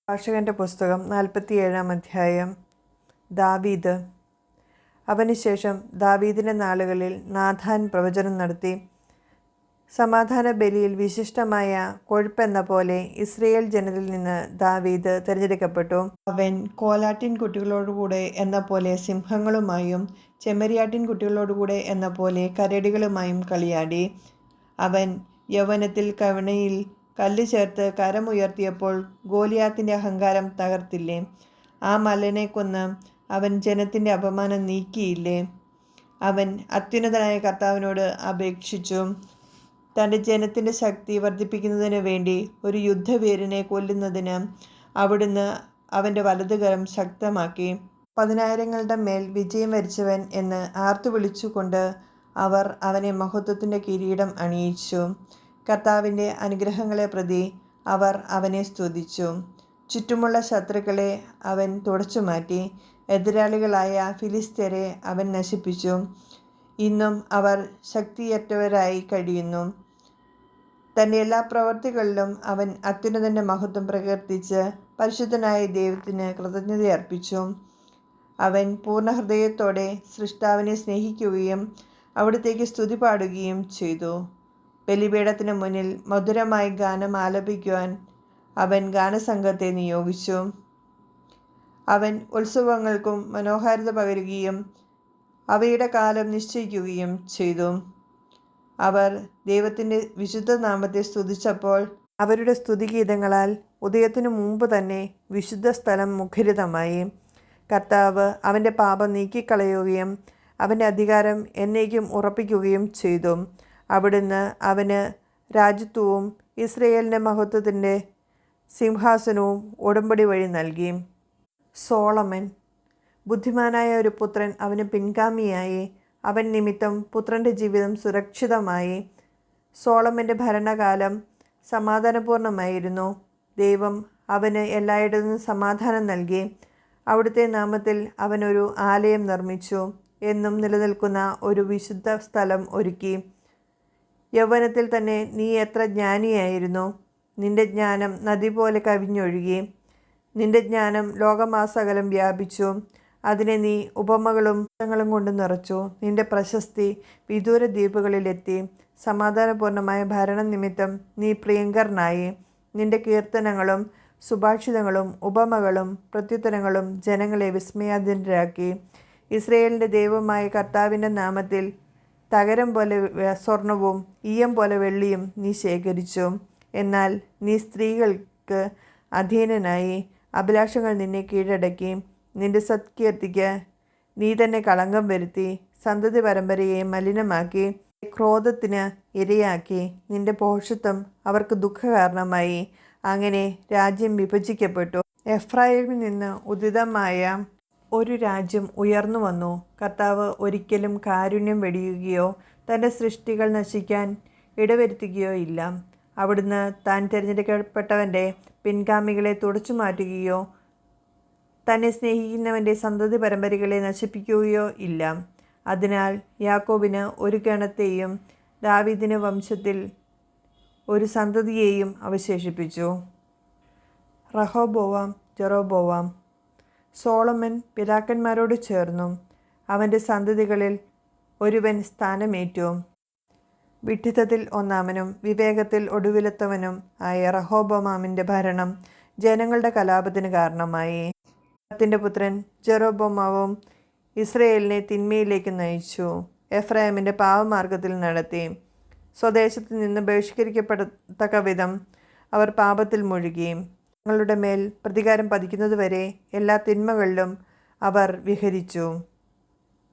ഭാഷകൻ്റെ പുസ്തകം 47-ാം അധ്യായം. ദാവീദ്. അവനുശേഷം ദാവീദിൻ്റെ നാളുകളിൽ നാഥാൻ പ്രവചനം നടത്തി. സമാധാന ബലിയിൽ വിശിഷ്ടമായ കൊഴുപ്പെന്ന പോലെ ഇസ്രയേൽ ജനത്തിൽ നിന്ന് ദാവീദ് തിരഞ്ഞെടുക്കപ്പെട്ടു. അവൻ കോലാട്ടിൻ കുട്ടികളോടുകൂടെ എന്ന പോലെ സിംഹങ്ങളുമായും ചെമ്മരിയാട്ടിൻ കുട്ടികളോടുകൂടെ എന്ന പോലെ കരടികളുമായും കളിയാടി. അവൻ യൗവനത്തിൽ കവിണയിൽ കല്ല് ചേർത്ത് കരമുയർത്തിയപ്പോൾ ഗോലിയാത്തിൻ്റെ അഹങ്കാരം തകർത്തില്ലേ? ആ മല്ലനെ കൊന്ന് അവൻ ജനത്തിൻ്റെ അപമാനം നീക്കിയില്ലേ? അവൻ അത്യുന്നതനായ കർത്താവിനോട് അപേക്ഷിച്ചു. തൻ്റെ ജനത്തിൻ്റെ ശക്തി വർദ്ധിപ്പിക്കുന്നതിന് വേണ്ടി ഒരു യുദ്ധവീരനെ കൊല്ലുന്നതിന് അവിടുന്ന് അവൻ്റെ വലതുകരം ശക്തമാക്കി. 10,000ങ്ങളുടെ മേൽ വിജയം വരിച്ചവൻ എന്ന് ആർത്തു വിളിച്ചുകൊണ്ട് അവർ അവനെ മഹത്വത്തിൻ്റെ കിരീടം അണിയിച്ചു. കർത്താവിൻ്റെ അനുഗ്രഹങ്ങളെ പ്രതി അവർ അവനെ സ്തുതിച്ചു. ചുറ്റുമുള്ള ശത്രുക്കളെ അവൻ തുടച്ചുമാറ്റി. എതിരാളികളായ ഫിലിസ്ത്യരെ അവൻ നശിപ്പിച്ചു. ഇന്നും അവർ ശക്തിയറ്റവരായി കഴിയുന്നു. തൻ്റെ എല്ലാ പ്രവൃത്തികളിലും അവൻ അത്യുന്നതൻ്റെ മഹത്വം പ്രകീർത്തിച്ച് പരിശുദ്ധനായ ദൈവത്തിന് കൃതജ്ഞതയർപ്പിച്ചു. അവൻ പൂർണ്ണ ഹൃദയത്തോടെ സൃഷ്ടാവിനെ സ്നേഹിക്കുകയും അവിടുത്തേക്ക് സ്തുതി പാടുകയും ചെയ്തു. ബലിപീഠത്തിന് മുന്നിൽ മധുരമായി ഗാനം ആലപിക്കുവാൻ അവൻ ഗാനസംഘത്തെ നിയോഗിച്ചു. അവൻ ഉത്സവങ്ങൾക്കും മനോഹാരിത പകരുകയും അവയുടെ കാലം നിശ്ചയിക്കുകയും ചെയ്തു. അവർ ദൈവത്തിൻ്റെ വിശുദ്ധ നാമത്തെ സ്തുതിച്ചപ്പോൾ അവരുടെ സ്തുതിഗീതങ്ങളാൽ ഉദയത്തിനു മുമ്പ് തന്നെ വിശുദ്ധ സ്ഥലം മുഖരിതമായി. കർത്താവ് അവൻ്റെ പാപം നീക്കിക്കളയുകയും അവൻ്റെ അധികാരം എന്നേക്കും ഉറപ്പിക്കുകയും ചെയ്തു. അവിടുന്ന് അവന് രാജ്യത്വവും ഇസ്രയേലിൻ്റെ മഹത്വത്തിൻ്റെ സിംഹാസനവും ഉടമ്പടി വഴി നൽകി. സോളമൻ. ബുദ്ധിമാനായ ഒരു പുത്രൻ അവന് പിൻഗാമിയായി. അവൻ നിമിത്തം പുത്രൻ്റെ ജീവിതം സുരക്ഷിതമായി. സോളമൻ്റെ ഭരണകാലം സമാധാനപൂർണമായിരുന്നു. ദൈവം അവന് എല്ലായിടത്തും സമാധാനം നൽകി. അവിടുത്തെ നാമത്തിൽ അവനൊരു ആലയം നിർമ്മിച്ചു. എന്നും നിലനിൽക്കുന്ന ഒരു വിശുദ്ധ സ്ഥലം ഒരുക്കി. യൗവനത്തിൽ തന്നെ നീ എത്ര ജ്ഞാനിയായിരുന്നു! നിന്റെ ജ്ഞാനം നദി പോലെ കവിഞ്ഞൊഴുകി. നിന്റെ ജ്ഞാനം ലോകമാസകലം വ്യാപിച്ചു. അതിനെ നീ ഉപമകളും കൊണ്ട് നിറച്ചു. നിന്റെ പ്രശസ്തി വിദൂര ദ്വീപുകളിലെത്തി. സമാധാനപൂർണമായ ഭരണം നിമിത്തം നീ പ്രിയങ്കരനായി. നിന്റെ കീർത്തനങ്ങളും സുഭാഷിതങ്ങളും ഉപമകളും പ്രത്യുത്തരങ്ങളും ജനങ്ങളെ വിസ്മയാധീനരാക്കി. ഇസ്രയേലിൻ്റെ ദൈവമായ കർത്താവിൻ്റെ നാമത്തിൽ തകരം പോലെ സ്വർണവും ഈയം പോലെ വെള്ളിയും നീ ശേഖരിച്ചു. എന്നാൽ നീ സ്ത്രീകൾക്ക് അധീനനായി. അഭിലാഷങ്ങൾ നിന്നെ കീഴടക്കി. നിന്റെ സത്കീർത്തിക്ക് നീ തന്നെ കളങ്കം വരുത്തി. സന്തതി പരമ്പരയെ മലിനമാക്കി. ക്രോധത്തിന് ഇരയാക്കി. നിന്റെ ഭോഷത്വം അവർക്ക് ദുഃഖകാരണമായി. അങ്ങനെ രാജ്യം വിഭജിക്കപ്പെട്ടു. എഫ്രായിമിൽ നിന്ന് ഉദിതമായ ഒരു രാജ്യം ഉയർന്നു വന്നു. കർത്താവ് ഒരിക്കലും കാരുണ്യം വെടിയുകയോ തൻ്റെ സൃഷ്ടികൾ നശിക്കാൻ ഇടവരുത്തുകയോ ഇല്ല. അവിടുന്ന് താൻ തിരഞ്ഞെടുക്കപ്പെട്ടവൻ്റെ പിൻഗാമികളെ തുടച്ചു മാറ്റുകയോ തന്നെ സ്നേഹിക്കുന്നവൻ്റെ സന്തതി പരമ്പരകളെ നശിപ്പിക്കുകയോ ഇല്ല. അതിനാൽ യാക്കോബിന് ഒരു ഗണത്തെയും ദാവീദിന് വംശത്തിൽ ഒരു സന്തതിയെയും അവശേഷിപ്പിച്ചു. റഹോബോവാം. ജെറോബോവാം. സോളമൻ പിതാക്കന്മാരോട് ചേർന്നു. അവൻ്റെ സന്തതികളിൽ ഒരുവൻ സ്ഥാനമേറ്റു. വിഡ്ഢിത്തത്തിൽ ഒന്നാമനും വിവേകത്തിൽ ഒടുവിലത്തവനും ആയ റഹോബോവാമിൻ്റെ ഭരണം ജനങ്ങളുടെ കലാപത്തിന് കാരണമായി. ത്തിൻ്റെ പുത്രൻ ജെറോബോവാമും ഇസ്രയേലിനെ തിന്മയിലേക്ക് നയിച്ചു. എഫ്രായിമിൻ്റെ പാപമാർഗത്തിൽ നടത്തി. സ്വദേശത്ത് നിന്ന് ബഹിഷ്കരിക്കപ്പെടത്തക്ക വിധം അവർ പാപത്തിൽ മുഴുകി. തങ്ങളുടെ മേൽ പ്രതികാരം പതിക്കുന്നതുവരെ എല്ലാ തിന്മകളിലും അവർ വിഹരിച്ചു.